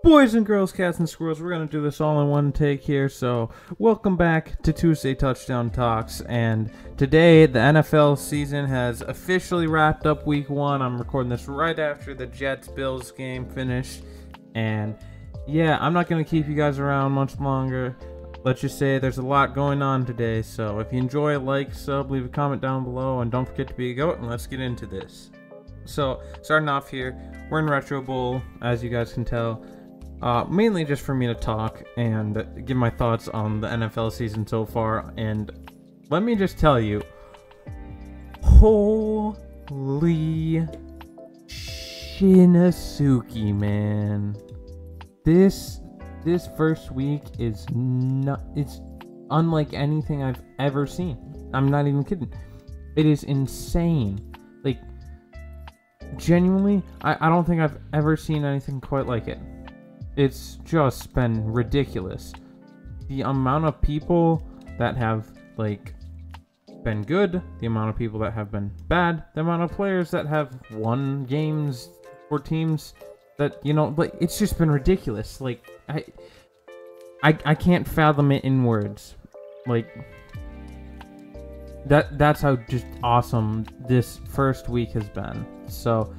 Boys and girls, cats and squirrels, we're going to do this all in one take here. So, welcome back to Tuesday Touchdown Talks. And today, the NFL season has officially wrapped up week one. I'm recording this right after the Jets-Bills game finished. And yeah, I'm not going to keep you guys around much longer. Let's just say there's a lot going on today. So, if you enjoy, like, sub, leave a comment down below. And don't forget to be a goat, and let's get into this. So, starting off here, we're in Retro Bowl, as you guys can tell. Mainly just for me to talk and give my thoughts on the NFL season so far. And let me just tell you, holy Shinasuke, man. This first week is it's unlike anything I've ever seen. I'm not even kidding. It is insane. Like, genuinely, I don't think I've ever seen anything quite like it. It's just been ridiculous. The amount of people that have, like, been good, the amount of people that have been bad, the amount of players that have won games for teams that, you know, like, it's just been ridiculous. Like, I can't fathom it in words. Like, that's how just awesome this first week has been. So,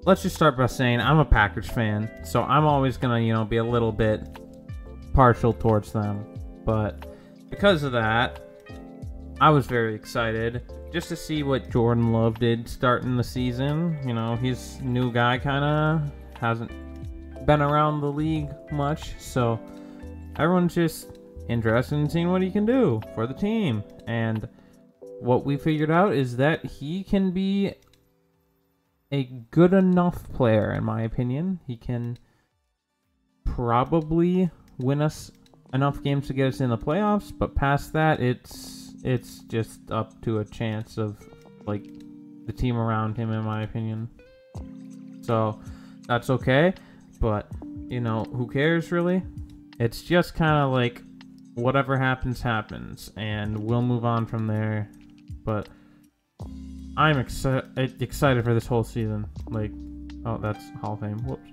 let's just start by saying I'm a Packers fan, so I'm always gonna, you know, be a little bit partial towards them. But because of that, I was very excited just to see what Jordan Love did starting the season. You know, he's a new guy, kind of hasn't been around the league much, so everyone's just interested in seeing what he can do for the team. And what we figured out is that he can be a good enough player, in my opinion. He can probably win us enough games to get us in the playoffs, but past that, it's just up to a chance of, like, the team around him, in my opinion. So that's okay, but, you know, who cares, really? It's just kind of like whatever happens, happens, and we'll move on from there. But I'm excited for this whole season. Like, oh, that's Hall of Fame. Whoops.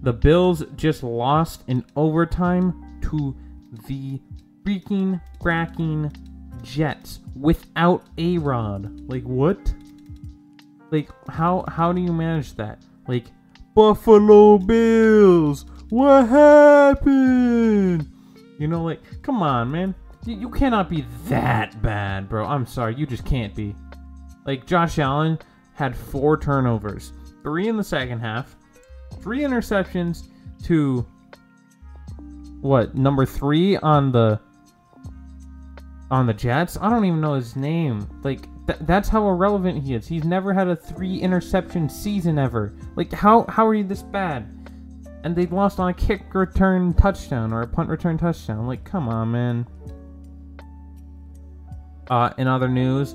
The Bills just lost in overtime to the freaking cracking Jets without A-Rod. Like, what? Like, how do you manage that? Like, Buffalo Bills, what happened? You know, like, come on, man. You cannot be that bad, bro. I'm sorry, you just can't be. Like, Josh Allen had 4 turnovers. 3 in the second half. 3 interceptions to, what, number 3 on the Jets? I don't even know his name. Like, that's how irrelevant he is. He's never had a 3 interception season ever. Like, how are you this bad? And they lost on a kick return touchdown or a punt return touchdown. Like, come on, man. In other news,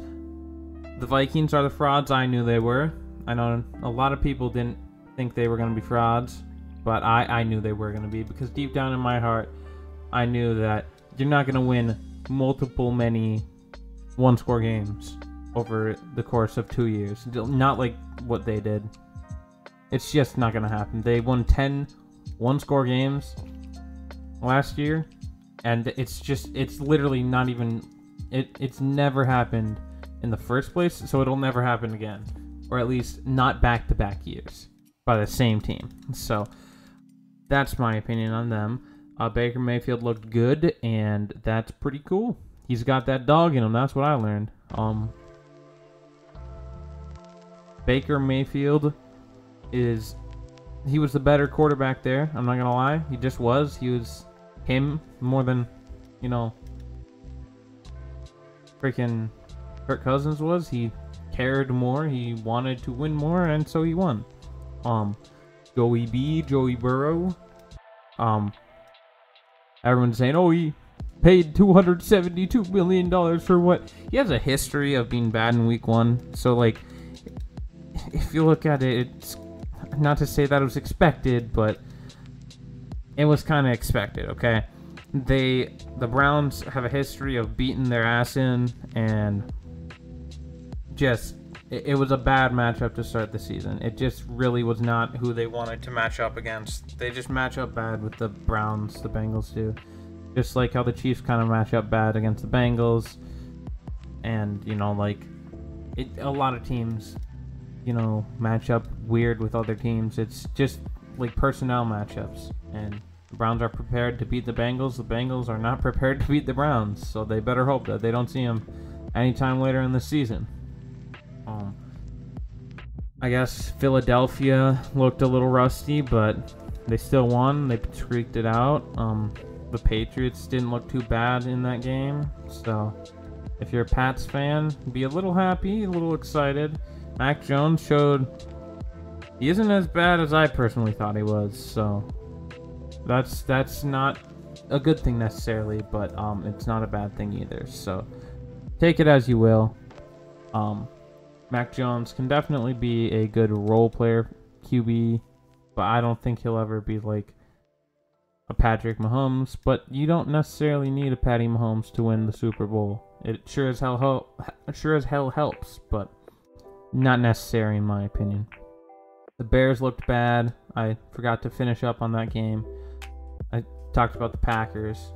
the Vikings are the frauds. I knew they were. I know a lot of people didn't think they were going to be frauds, but I knew they were going to be, because deep down in my heart, I knew that you're not going to win many one-score games over the course of 2 years. Not like what they did. It's just not going to happen. They won 10 one-score games last year, and it's literally not even... It's never happened in the first place, so it'll never happen again. Or at least not back-to-back years by the same team. So that's my opinion on them. Baker Mayfield looked good, and that's pretty cool. He's got that dog in him. That's what I learned. Baker Mayfield he was the better quarterback there. I'm not going to lie. He just was. He was him more than, you know, freaking Kirk Cousins was. He cared more. He wanted to win more, and so he won. Joey Burrow. Everyone's saying, oh, he paid $272 million for what? He has a history of being bad in week 1. So, like, if you look at it, it's not to say that it was expected, but it was kind of expected, okay? The Browns have a history of beating their ass in, and just it was a bad matchup to start the season. It just really was not who they wanted to match up against. They just match up bad with the Browns, the Bengals do. Just like how the Chiefs kind of match up bad against the Bengals. And, you know, like, a lot of teams, you know, match up weird with other teams. It's just, like, personnel matchups. And the Browns are prepared to beat the Bengals. The Bengals are not prepared to beat the Browns. So they better hope that they don't see them anytime later in the season. I guess Philadelphia looked a little rusty, but they still won. They squeaked it out. The Patriots didn't look too bad in that game. So if you're a Pats fan, be a little happy, a little excited. Mac Jones showed he isn't as bad as I personally thought he was. So that's not a good thing necessarily, but it's not a bad thing either. So take it as you will. Mac Jones can definitely be a good role player QB, but I don't think he'll ever be like a Patrick Mahomes. But you don't necessarily need a Patty Mahomes to win the Super Bowl. It sure as hell helps, but not necessary in my opinion. The Bears looked bad. I forgot to finish up on that game. I talked about the Packers.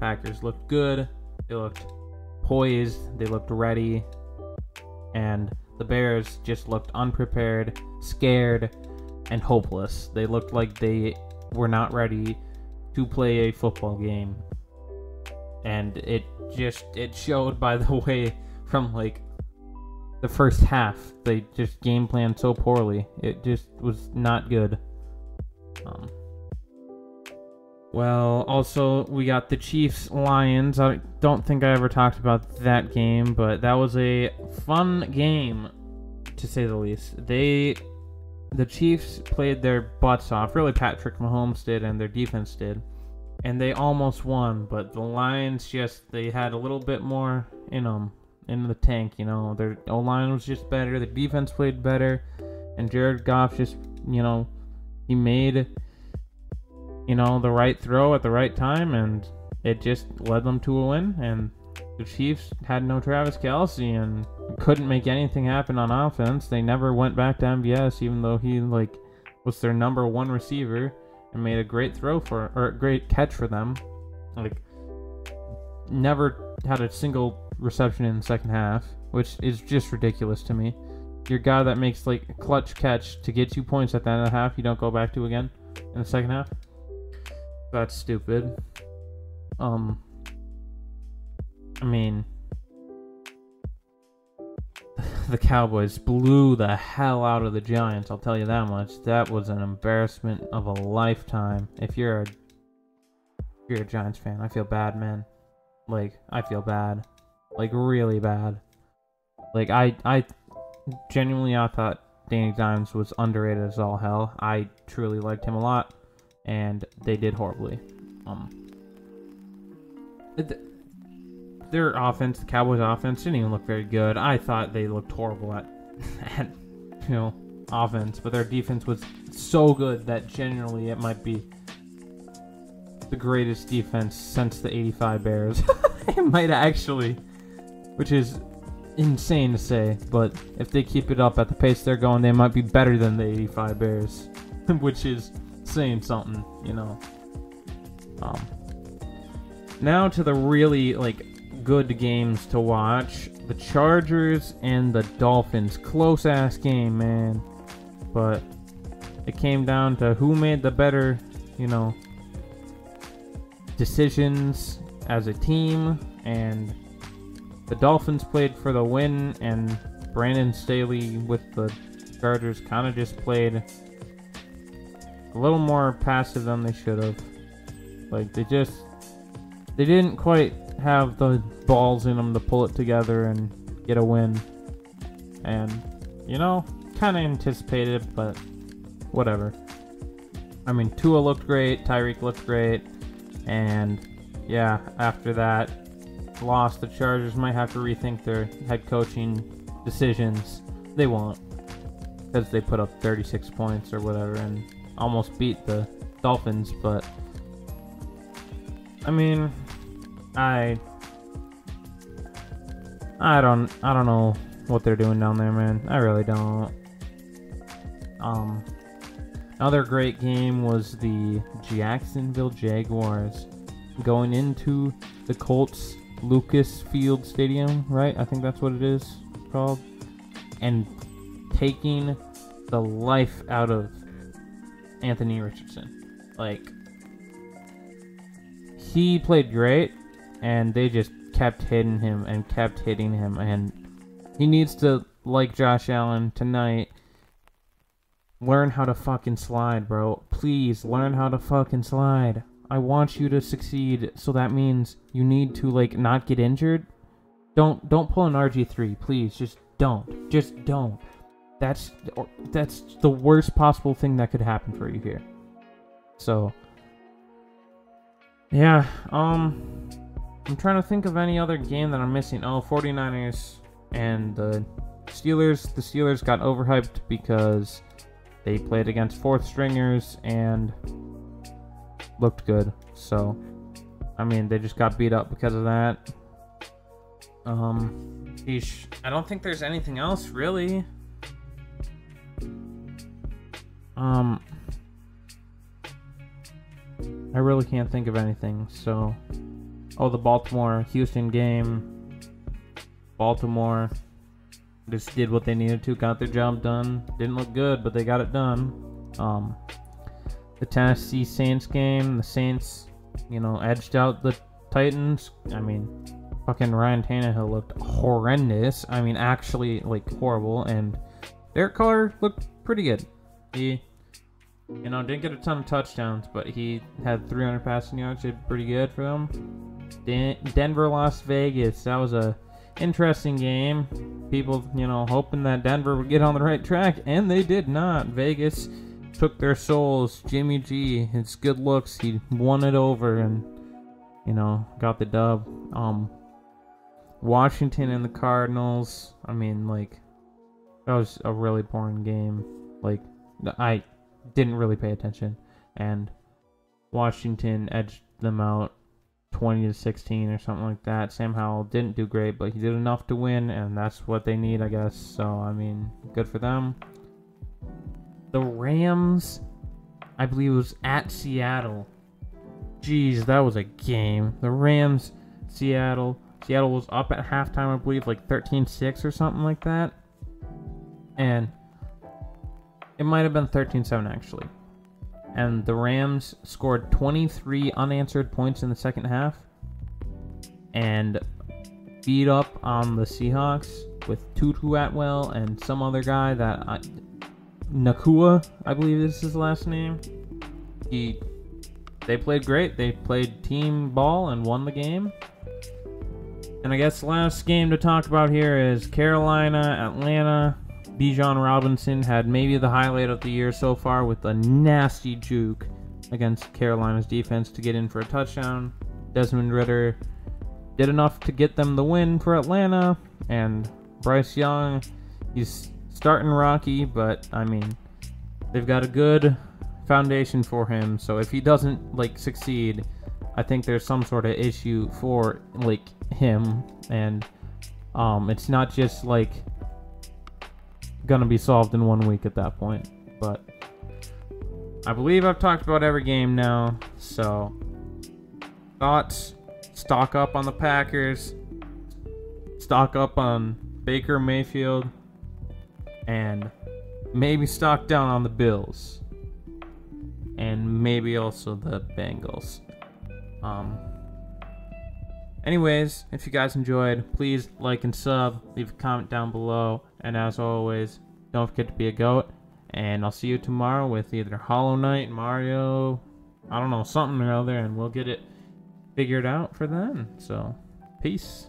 Packers looked good. They looked poised. They looked ready. And the Bears just looked unprepared, scared, and hopeless. They looked like they were not ready to play a football game. And it showed by the way from like the first half. They just game planned so poorly. It just was not good. Well, also, we got the Chiefs-Lions. I don't think I ever talked about that game, but that was a fun game, to say the least. The Chiefs played their butts off. Really, Patrick Mahomes did, and their defense did. And they almost won, but the Lions they had a little bit more in them, in the tank, you know. Their O-line was just better. The defense played better. And Jared Goff just, you know, he made, you know, the right throw at the right time, and it just led them to a win. And the Chiefs had no Travis Kelce and couldn't make anything happen on offense. They never went back to MVS, even though he like was their number one receiver and made a great a great catch for them. Like, never had a single reception in the second half, which is just ridiculous to me. Your guy that makes like a clutch catch to get 2 points at the end of the half, you don't go back to again in the second half. That's stupid. I mean, the Cowboys blew the hell out of the Giants, I'll tell you that much. That was an embarrassment of a lifetime. If you're a Giants fan, I feel bad, man. Like, I feel bad. Like, really bad. Like, I genuinely, I thought Danny Dimes was underrated as all hell. I truly liked him a lot, and they did horribly. Their offense, the Cowboys' offense, didn't even look very good. I thought they looked horrible at you know, offense, but their defense was so good that genuinely it might be the greatest defense since the 85 Bears. It might actually, which is insane to say, but if they keep it up at the pace they're going, they might be better than the 85 Bears, which is saying something, you know. Now to the really, like, good games to watch. The Chargers and the Dolphins. Close-ass game, man. But it came down to who made the better, you know, decisions as a team. And the Dolphins played for the win, and Brandon Staley with the Chargers kind of just played a little more passive than they should have. Like, they didn't quite have the balls in them to pull it together and get a win. And, you know, kind of anticipated, but whatever. I mean, Tua looked great, Tyreek looked great, and yeah, after that loss, the Chargers might have to rethink their head coaching decisions. They won't, because they put up 36 points or whatever and almost beat the Dolphins. But I mean, I don't know what they're doing down there, man. I really don't. Another great game was the Jacksonville Jaguars going into the Colts Lucas Field Stadium, right? I think that's what it is called. And taking the life out of Anthony Richardson. Like, he played great, and they just kept hitting him, and he needs to, like Josh Allen tonight, learn how to fucking slide, bro. Please, learn how to fucking slide. I want you to succeed, so that means you need to, like, not get injured. Don't pull an RG3, please. Just don't. Just don't. That's the worst possible thing that could happen for you here. So, yeah, I'm trying to think of any other game that I'm missing. Oh, 49ers and the Steelers. The Steelers got overhyped because they played against fourth stringers and looked good. So, I mean, they just got beat up because of that. I don't think there's anything else, really. I really can't think of anything, so... Oh, the Baltimore-Houston game. Baltimore just did what they needed to, got their job done. Didn't look good, but they got it done. The Tennessee Saints game, the Saints, edged out the Titans. I mean, fucking Ryan Tannehill looked horrendous. I mean, actually, like, horrible. And Derek Carr looked pretty good. He, didn't get a ton of touchdowns, but he had 300 passing yards. Did pretty good for them. Denver, Las Vegas. That was a interesting game. People, hoping that Denver would get on the right track, and they did not. Vegas took their souls. Jimmy G, his good looks, he won it over and, got the dub. Washington and the Cardinals. I mean, like, that was a really boring game. Like, I didn't really pay attention, and Washington edged them out 20-16 or something like that. Sam Howell didn't do great, but he did enough to win, and that's what they need, I guess. So, I mean, good for them. The Rams, I believe it was at Seattle. Jeez, that was a game. The Rams, Seattle. Seattle was up at halftime, I believe, like 13-6 or something like that. And it might have been 13-7, actually. And the Rams scored 23 unanswered points in the second half and beat up on the Seahawks with Tutu Atwell and some other guy that Nakua, I believe is his last name. They played great. They played team ball and won the game. And I guess the last game to talk about here is Carolina, Atlanta. Bijan Robinson had maybe the highlight of the year so far with a nasty juke against Carolina's defense to get in for a touchdown. Desmond Ridder did enough to get them the win for Atlanta. And Bryce Young, he's starting rocky, but I mean, they've got a good foundation for him. So if he doesn't succeed, I think there's some sort of issue for him. And it's not just gonna be solved in 1 week at that point. But I believe I've talked about every game now. So thoughts: stock up on the Packers, stock up on Baker Mayfield, and maybe stock down on the Bills, and maybe also the Bengals. Anyways, if you guys enjoyed, please like and sub, leave a comment down below, and as always, don't forget to be a goat, and I'll see you tomorrow with either Hollow Knight, Mario, I don't know, something or other, and we'll get it figured out for then. So, peace.